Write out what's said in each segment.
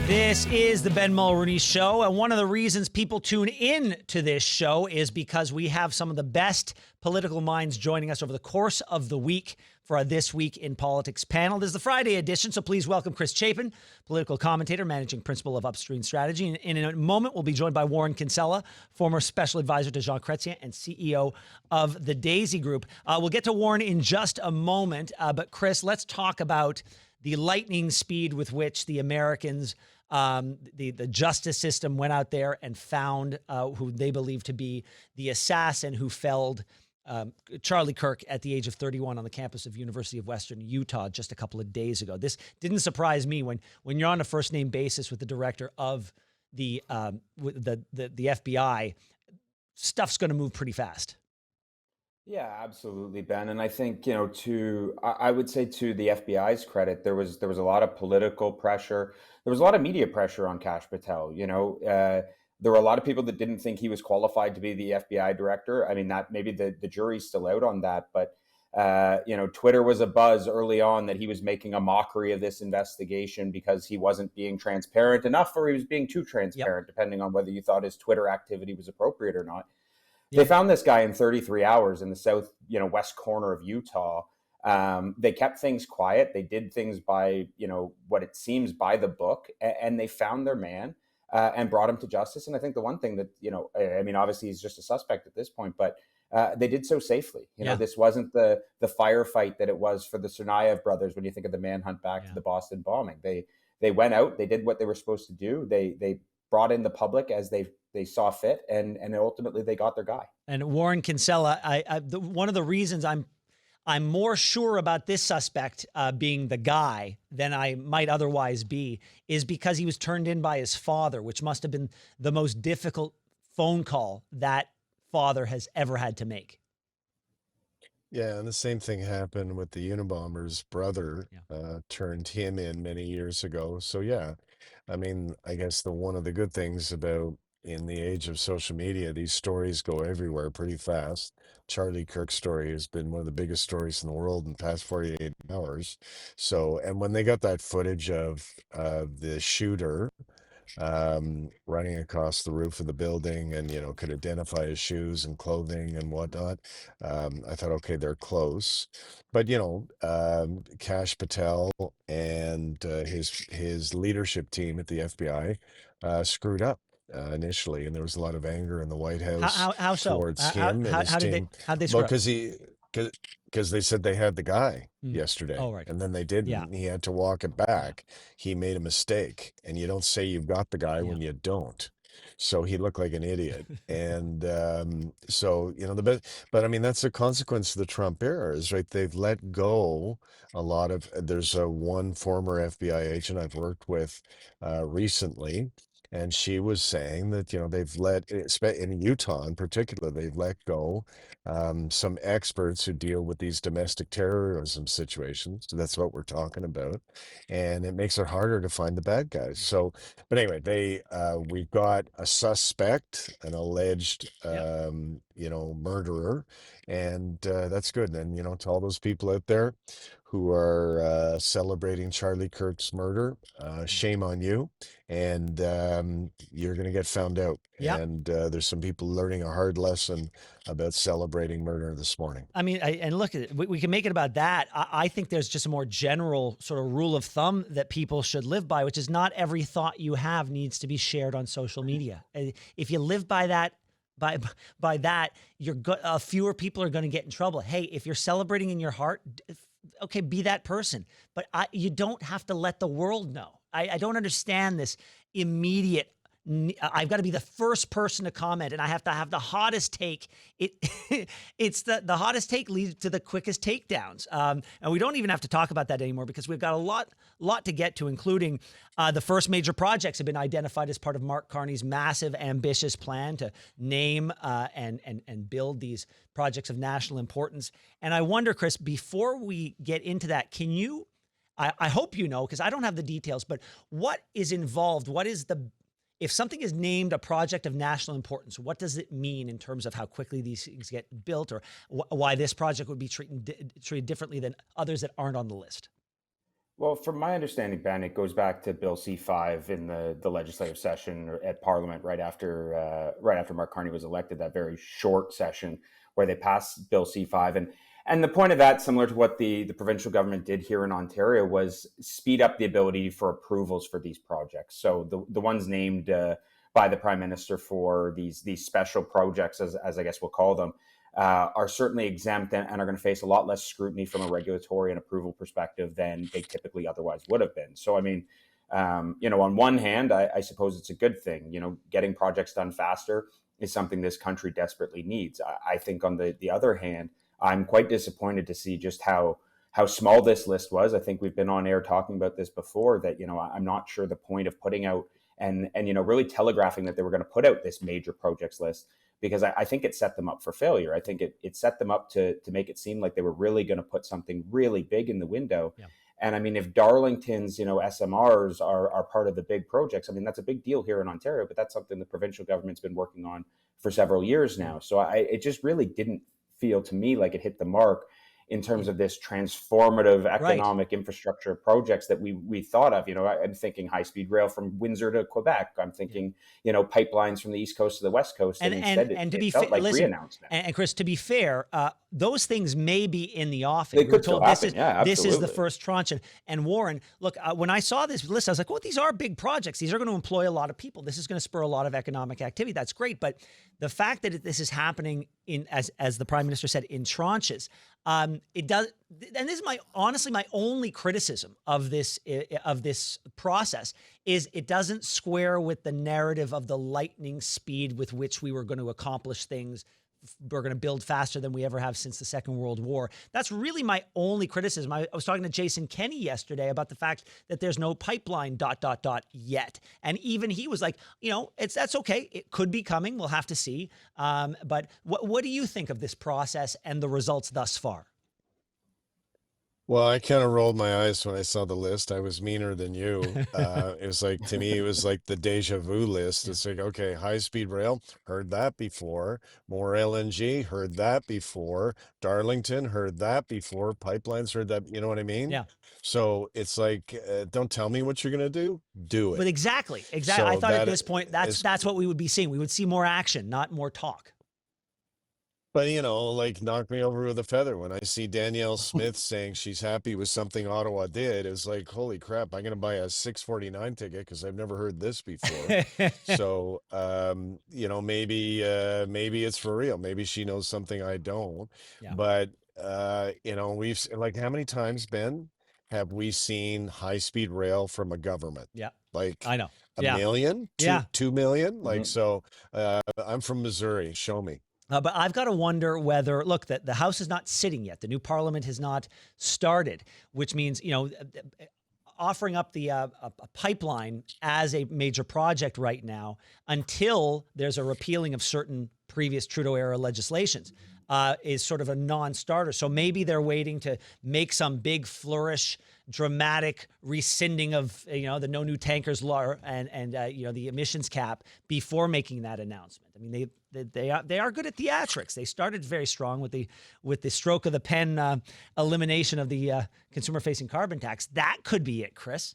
This is the Ben Mulroney Show, and one of the reasons people tune in to this show is because we have some of the best political minds joining us over the course of the week for our This Week in Politics panel. This is the Friday edition, so please welcome Chris Chapin, political commentator, managing principal of Upstream Strategy. And in a moment, we'll be joined by Warren Kinsella, former special advisor to Jean Chretien and CEO of the Daisy Group. We'll get to Warren in just a moment, but Chris, let's talk about the lightning speed with which the Americans, the justice system went out there and found who they believe to be the assassin who felled Charlie Kirk at the age of 31 on the campus of University of Western Utah just a couple of days ago. This didn't surprise me when you're on a first name basis with the director of the FBI. Stuff's going to move pretty fast. Yeah, absolutely, Ben. And I think, I would say to the FBI's credit, there was a lot of political pressure. There was a lot of media pressure on Kash Patel. There were a lot of people that didn't think he was qualified to be the FBI director. I mean, that maybe the jury's still out on that. But, Twitter was a buzz early on that he was making a mockery of this investigation because he wasn't being transparent enough or he was being too transparent, depending on whether you thought his Twitter activity was appropriate or not. They found this guy in 33 hours in the south, west corner of Utah. They kept things quiet. They did things by, what it seems by the book, and they found their man and brought him to justice. And I think the one thing that, obviously he's just a suspect at this point, but they did so safely. This wasn't the firefight that it was for the Tsarnaev brothers when you think of the manhunt back to the Boston bombing. They went out, they did what they were supposed to do. They brought in the public as they saw fit, and ultimately they got their guy. And Warren Kinsella, one of the reasons I'm more sure about this suspect being the guy than I might otherwise be is because he was turned in by his father, which must have been the most difficult phone call that father has ever had to make. Yeah, and the same thing happened with the Unabomber's brother, turned him in many years ago. So yeah, I guess one of the good things about in the age of social media, these stories go everywhere pretty fast. Charlie Kirk's story has been one of the biggest stories in the world in the past 48 hours. So, and when they got that footage of the shooter running across the roof of the building and, could identify his shoes and clothing and whatnot, I thought, okay, they're close. But, Kash Patel and his leadership team at the FBI screwed up initially, and there was a lot of anger in the White House How so? towards him and his team. How'd they screw up? Because they said they had the guy yesterday, Oh, right. and then they didn't. Yeah. He had to walk it back. He made a mistake, and you don't say you've got the guy when you don't. So he looked like an idiot, and so the best. But that's a consequence of the Trump era, is right. They've let go a lot of. There's one former FBI agent I've worked with recently. And she was saying that, they've let, in Utah in particular, they've let go some experts who deal with these domestic terrorism situations. So that's what we're talking about. And it makes it harder to find the bad guys. So, but anyway, we've got a suspect, an alleged, murderer. And that's good. And, to all those people out there who are celebrating Charlie Kirk's murder, shame on you. And you're going to get found out. Yeah. And there's some people learning a hard lesson about celebrating murder this morning. And look at it. We can make it about that. I think there's just a more general sort of rule of thumb that people should live by, which is not every thought you have needs to be shared on social media. If you live by that, by that, fewer people are going to get in trouble. Hey, if you're celebrating in your heart, okay, be that person. But you don't have to let the world know. I don't understand this immediate. I've got to be the first person to comment, and I have to have the hottest take. It's the hottest take leads to the quickest takedowns, and we don't even have to talk about that anymore because we've got a lot to get to, including the first major projects have been identified as part of Mark Carney's massive, ambitious plan to name and build these projects of national importance. And I wonder, Chris, before we get into that, can you? I hope you know, because I don't have the details, but what is involved? If something is named a project of national importance, what does it mean in terms of how quickly these things get built, or why this project would be treated differently than others that aren't on the list? Well, from my understanding, Ben, it goes back to Bill C5 in the legislative session or at Parliament right after Mark Carney was elected. That very short session where they passed Bill C5, and the point of that, similar to what the provincial government did here in Ontario, was speed up the ability for approvals for these projects. So the ones named by the Prime Minister for these special projects, as I guess we'll call them, are certainly exempt and are going to face a lot less scrutiny from a regulatory and approval perspective than they typically otherwise would have been. So, I mean, on one hand, I suppose it's a good thing. Getting projects done faster is something this country desperately needs. I think on the other hand, I'm quite disappointed to see just how small this list was. I think we've been on air talking about this before, that, I'm not sure the point of putting out and really telegraphing that they were going to put out this major projects list, because I think it set them up for failure. I think it set them up to make it seem like they were really going to put something really big in the window. Yeah. And I mean, if Darlington's, SMRs are part of the big projects, I mean, that's a big deal here in Ontario, but that's something the provincial government's been working on for several years now. So it just really didn't feel to me like it hit the mark in terms of this transformative economic infrastructure projects that we thought of. I'm thinking high-speed rail from Windsor to Quebec. I'm thinking, pipelines from the East Coast to the West Coast. And instead, it felt like re-announcement. And Chris, to be fair, those things may be in the offing. They could still happen. This is the first tranche. And Warren, look, when I saw this list, I was like, well, these are big projects. These are going to employ a lot of people. This is going to spur a lot of economic activity. That's great. But the fact that this is happening as the Prime Minister said, in tranches, it does. And this is honestly my only criticism of this process is it doesn't square with the narrative of the lightning speed with which we were going to accomplish things. We're going to build faster than we ever have since the Second World War. That's really my only criticism. I was talking to Jason Kenney yesterday about the fact that there's no pipeline ... yet. And even he was like, that's okay. It could be coming. We'll have to see. But what do you think of this process and the results thus far? Well, I kind of rolled my eyes when I saw the list. I was meaner than you. It was like, to me, it was like the deja vu list. It's like, okay, high-speed rail, heard that before. More LNG, heard that before. Darlington, heard that before. Pipelines, heard that. You know what I mean? Yeah. So it's like, don't tell me what you're going to do it. But exactly. So I thought at this point, that's what we would be seeing. We would see more action, not more talk. But, like, knock me over with a feather. When I see Danielle Smith saying she's happy with something Ottawa did, it's like, holy crap, I'm going to buy a 649 ticket because I've never heard this before. So, maybe it's for real. Maybe she knows something I don't. Yeah. But, we've, like, how many times, Ben, have we seen high-speed rail from a government? Yeah. Like, I know. A million? 2 million? Like, so I'm from Missouri. Show me. But I've got to wonder whether, look, the House is not sitting yet. The new Parliament has not started, which means, offering up the a pipeline as a major project right now until there's a repealing of certain previous Trudeau-era legislations is sort of a non-starter. So maybe they're waiting to make some big flourish, dramatic rescinding of, the no new tankers law and the emissions cap before making that announcement. I mean, they are good at theatrics. They started very strong with the stroke of the pen elimination of the consumer-facing carbon tax. That could be it, Chris.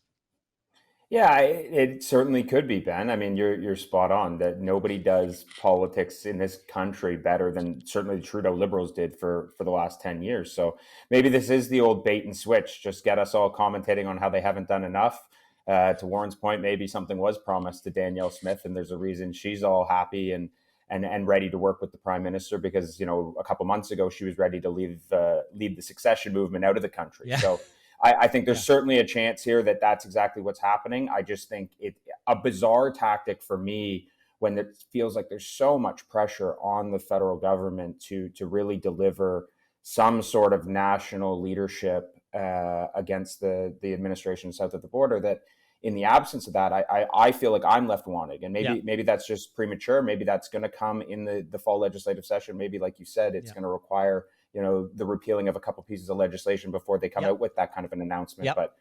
Yeah, it certainly could be, Ben. I mean, you're spot on that nobody does politics in this country better than certainly the Trudeau Liberals did for the last 10 years. So maybe this is the old bait and switch, just get us all commentating on how they haven't done enough. To Warren's point, maybe something was promised to Danielle Smith, and there's a reason she's all happy and ready to work with the Prime Minister because, a couple months ago, she was ready to lead the succession movement out of the country. Yeah. So I think there's certainly a chance here that that's exactly what's happening. I just think it's a bizarre tactic for me when it feels like there's so much pressure on the federal government to really deliver some sort of national leadership against the administration south of the border, that in the absence of that, I feel like I'm left wanting. And maybe that's just premature. Maybe that's going to come in the fall legislative session. Maybe, like you said, it's going to require the repealing of a couple pieces of legislation before they come out with that kind of an announcement. But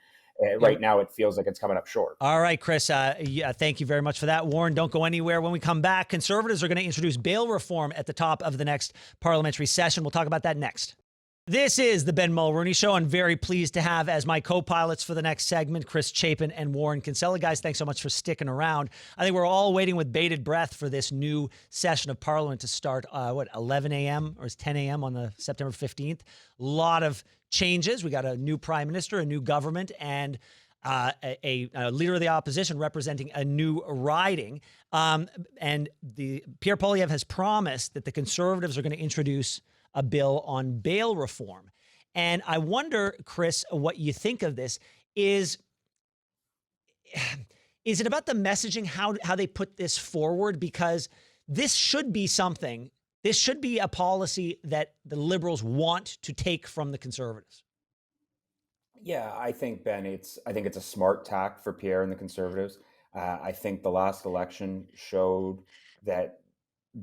right now it feels like it's coming up short. All right, Chris, thank you very much for that. Warren, don't go anywhere. When we come back, Conservatives are going to introduce bail reform at the top of the next parliamentary session. We'll talk about that next. This is the Ben Mulroney Show. I'm very pleased to have as my co-pilots for the next segment, Chris Chapin and Warren Kinsella. Guys, thanks so much for sticking around. I think we're all waiting with bated breath for this new session of Parliament to start, 11 a.m. or is 10 a.m. on the September 15th. A lot of changes. We got a new prime minister, a new government, and a leader of the opposition representing a new riding. And Pierre Poilievre has promised that the Conservatives are going to introduce a bill on bail reform. And I wonder, Chris, what you think of this. Is it about the messaging, how they put this forward? Because this should be something, this should be a policy that the Liberals want to take from the Conservatives. Yeah, I think, Ben, it's a smart tack for Pierre and the Conservatives. I think the last election showed that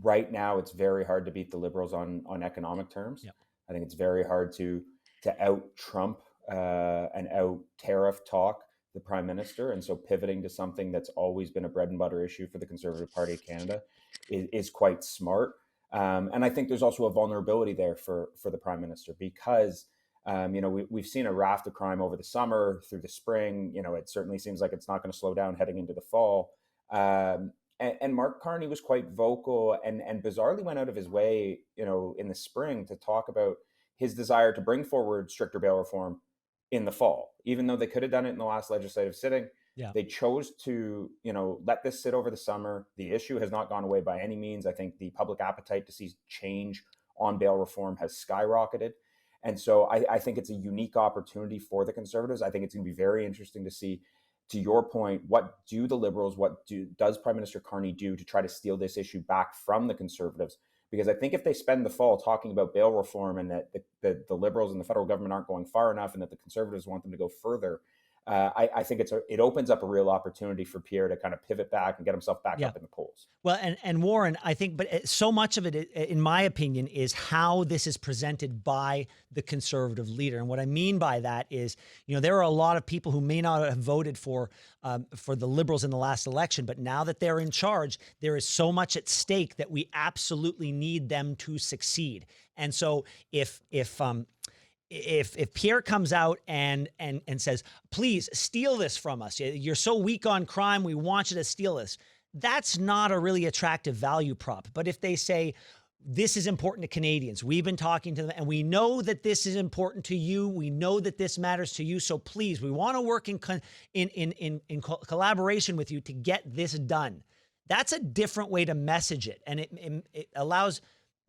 right now it's very hard to beat the Liberals on economic terms. Yep. I think it's very hard to out Trump and out tariff talk the Prime Minister. And so pivoting to something that's always been a bread and butter issue for the Conservative Party of Canada is quite smart. And I think there's also a vulnerability there for the Prime Minister because we've seen a raft of crime over the summer through the spring. It certainly seems like it's not going to slow down heading into the fall. And Mark Carney was quite vocal and bizarrely went out of his way, in the spring to talk about his desire to bring forward stricter bail reform in the fall, even though they could have done it in the last legislative sitting. Yeah. They chose to, let this sit over the summer. The issue has not gone away by any means. I think the public appetite to see change on bail reform has skyrocketed. And so I think it's a unique opportunity for the Conservatives. I think it's going to be very interesting to see, to your point, what do the Liberals, does Prime Minister Carney do to try to steal this issue back from the Conservatives? Because I think if they spend the fall talking about bail reform and that the Liberals and the federal government aren't going far enough and that the Conservatives want them to go further, I think it opens up a real opportunity for Pierre to kind of pivot back and get himself back up in the polls. Well, and Warren, I think, but so much of it, in my opinion, is how this is presented by the Conservative leader. And what I mean by that is, there are a lot of people who may not have voted for the Liberals in the last election, but now that they're in charge, there is so much at stake that we absolutely need them to succeed. And so if Pierre comes out and says, please steal this from us, you're so weak on crime, we want you to steal this, that's not a really attractive value prop. But if they say, this is important to Canadians, we've been talking to them, and we know that this is important to you, we know that this matters to you, so please, we want to work in collaboration with you to get this done. That's a different way to message it, and it allows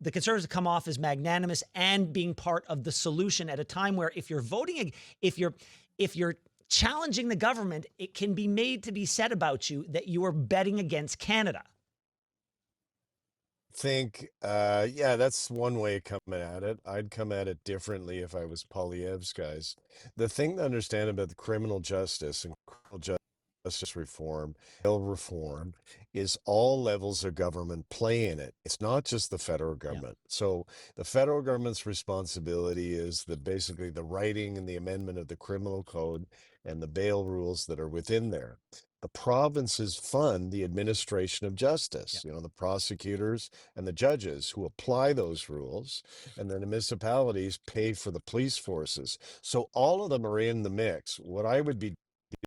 the Conservatives to come off as magnanimous and being part of the solution at a time where if you're voting, if you're challenging the government, it can be made to be said about you that you are betting against Canada. That's one way of coming at it. I'd come at it differently if I was Poilievre's guys. The thing to understand about the criminal justice and criminal justice reform, bail reform, is all levels of government play in it. It's not just the federal government. Yeah. So the federal government's responsibility is basically the writing and the amendment of the criminal code and the bail rules that are within there. The provinces fund the administration of justice, yeah. The prosecutors and the judges who apply those rules, and then the municipalities pay for the police forces. So all of them are in the mix. What I would be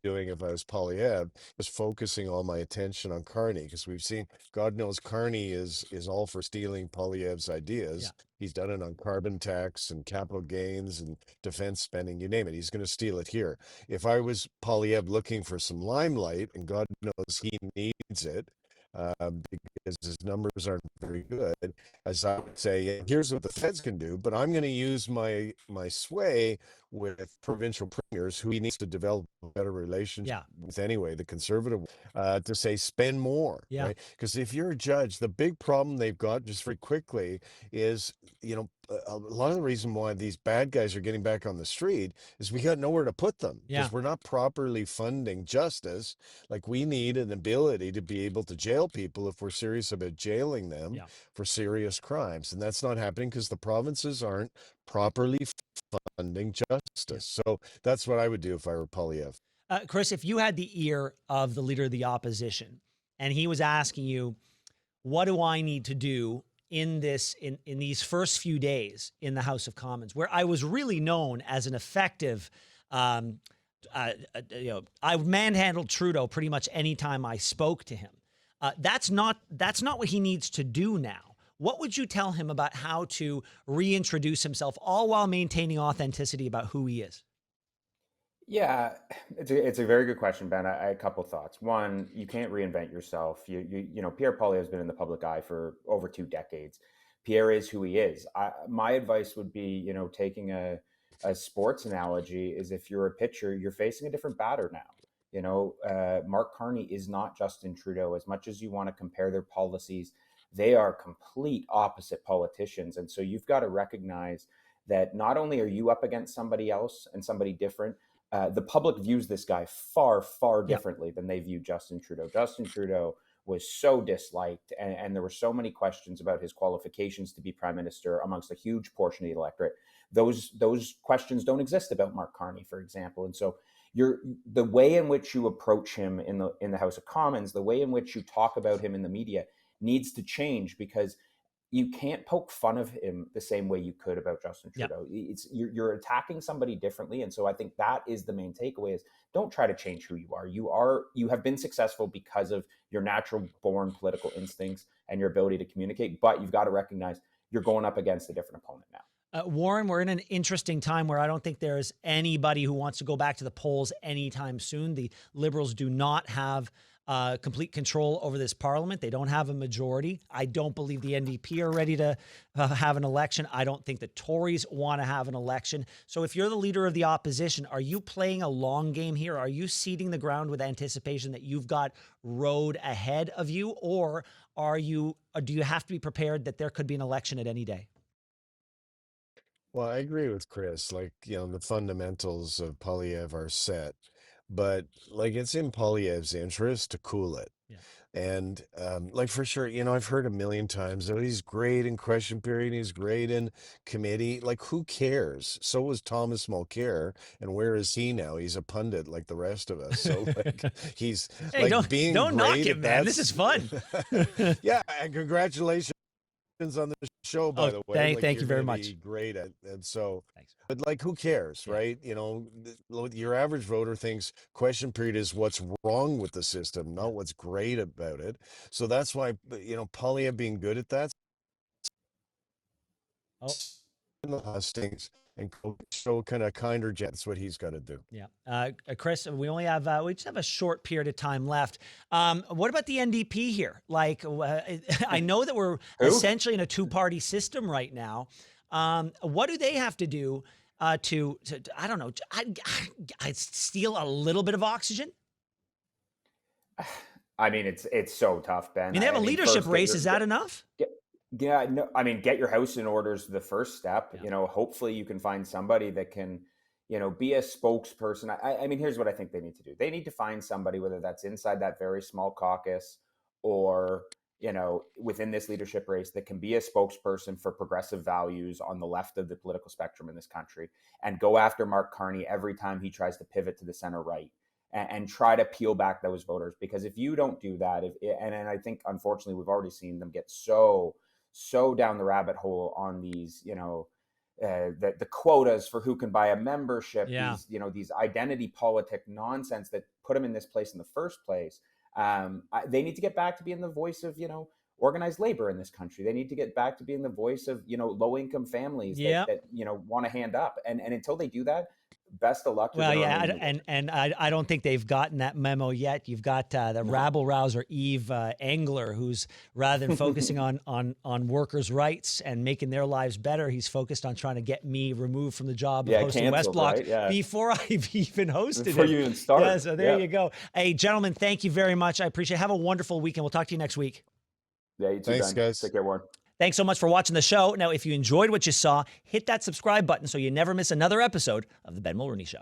doing if I was Poilievre was focusing all my attention on Carney, because we've seen, God knows, Carney is all for stealing Poilievre's ideas. Yeah. He's done it on carbon tax and capital gains and defense spending, you name it. He's going to steal it here. If I was Poilievre looking for some limelight, and God knows he needs it, because his numbers aren't very good, as I would say, here's what the feds can do, but I'm going to use my sway with provincial premiers who he needs to develop a better relationship with anyway, the Conservative, to say spend more, right? Because if you're a judge, the big problem they've got, just very quickly, is, a lot of the reason why these bad guys are getting back on the street is we got nowhere to put them, because we're not properly funding justice. Like, we need an ability to be able to jail people if we're serious about jailing them for serious crimes. And that's not happening because the provinces aren't properly funding justice. So that's what I would do if I were Poilievre. Chris, if you had the ear of the leader of the opposition and he was asking you, what do I need to do in these first few days in the House of Commons, where I was really known as an effective, I manhandled Trudeau pretty much any time I spoke to him. That's not what he needs to do now. What would you tell him about how to reintroduce himself, all while maintaining authenticity about who he is? Yeah, it's a very good question, Ben. I a couple thoughts. One, you can't reinvent yourself. Pierre Poilievre has been in the public eye for over 2 decades. Pierre is who he is. My advice would be, taking a sports analogy, is if you're a pitcher, you're facing a different batter now. Mark Carney is not Justin Trudeau. As much as you want to compare their policies, they are complete opposite politicians. And so you've got to recognize that not only are you up against somebody else and somebody different, the public views this guy far, far differently than they view Justin Trudeau. Justin Trudeau was so disliked, and there were so many questions about his qualifications to be prime minister amongst a huge portion of the electorate. Those questions don't exist about Mark Carney, for example. And so the way in which you approach him in the House of Commons, the way in which you talk about him in the media needs to change, because you can't poke fun of him the same way you could about Justin Trudeau. You're attacking somebody differently. And so I think that is the main takeaway, is don't try to change who you are. You have been successful because of your natural born political instincts and your ability to communicate, but you've got to recognize you're going up against a different opponent now. Warren, we're in an interesting time where I don't think there's anybody who wants to go back to the polls anytime soon. The Liberals do not have complete control over this parliament. They don't have a majority. I don't believe the NDP are ready to have an election. I don't think the Tories want to have an election. So if you're the leader of the opposition, are you playing a long game here? Are you seeding the ground with anticipation that you've got road ahead of you? Or do you have to be prepared that there could be an election at any day? Well, I agree with Chris. Like, the fundamentals of Poilievre are set, but like it's in Poilievre's interest to cool it. Yeah. And like for sure, I've heard a million times, oh, he's great in question period, he's great in committee. Like, who cares? So was Thomas Mulcair, and where is he now? He's a pundit like the rest of us. So like he's hey, like being don't knock great him, man. This is fun. Yeah, and congratulations on the show, by the way. Thank you very much. Great at, and so, Thanks. but like, who cares, right? Your average voter thinks question period is what's wrong with the system, not what's great about it. So that's why, Poilievre being good at that. In the hustings and show kind of kinder jet. That's what he's got to do. Yeah. Chris, we just have a short period of time left. What about the NDP here? Like, I know that we're essentially in a 2-party system right now. What do they have to do to I don't know, I steal a little bit of oxygen? I mean, it's so tough, Ben. I mean, they have a leadership race. Is that enough? Yeah, no, I mean, get your house in order is the first step. Yeah. Hopefully you can find somebody that can, be a spokesperson. I mean, here's what I think they need to do. They need to find somebody, whether that's inside that very small caucus or, within this leadership race, that can be a spokesperson for progressive values on the left of the political spectrum in this country, and go after Mark Carney every time he tries to pivot to the center right, and try to peel back those voters. Because if you don't do that, and I think, unfortunately, we've already seen them get so down the rabbit hole on these, the quotas for who can buy a membership, these identity politic nonsense that put them in this place in the first place. They need to get back to being the voice of, organized labor in this country. They need to get back to being the voice of, low income families that want to hand up. And until they do that, best of luck. Well, yeah, and I don't think they've gotten that memo yet. You've got the rabble rouser Eve Engler, who's, rather than focusing on workers' rights and making their lives better, he's focused on trying to get me removed from the job of hosting West Block before I've even hosted before you even started. Yeah, so there you go. Hey, gentlemen, thank you very much. I appreciate it. Have a wonderful weekend. We'll talk to you next week. Yeah, you too, Thanks, Ben. guys. Take care, Warren. Thanks so much for watching the show. Now, if you enjoyed what you saw, hit that subscribe button so you never miss another episode of The Ben Mulroney Show.